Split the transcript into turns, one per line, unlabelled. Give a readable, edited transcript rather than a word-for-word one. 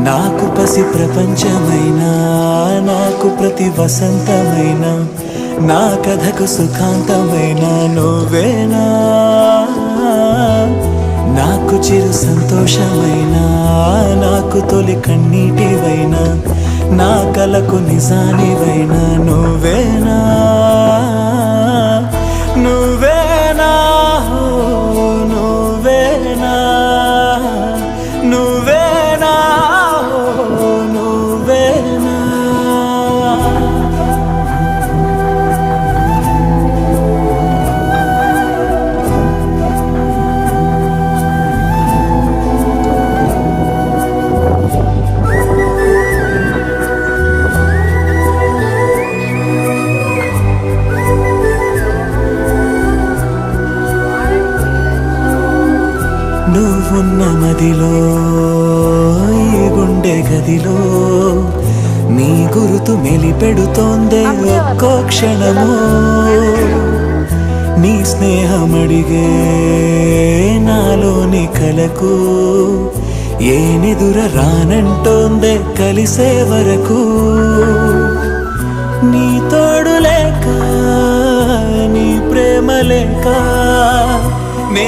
నాకు పసి ప్రపంచమైనా, నాకు ప్రతి వసంతమైన, నా కథకు సుఖాంతమైన నువ్వేనా. నాకు చిరు సంతోషమైనా, నాకు తొలి కన్నీటివైనా, నా కలకు నిజానివైనా నువ్వేనా. నువ్వేనా నువ్వేనా నువ్వేనా నువ్వేనా. నువ్వున్న మదిలో, ఈ గుండె గదిలో నీ గురుతు మెలిపెడుతోందే ఒక్కో క్షణము. నీ స్నేహమడిగే నాలోని కలకు ఏ నిదుర రానంటోందే కలిసే వరకు. నీ తోడు లేక, నీ ప్రేమ లేక నే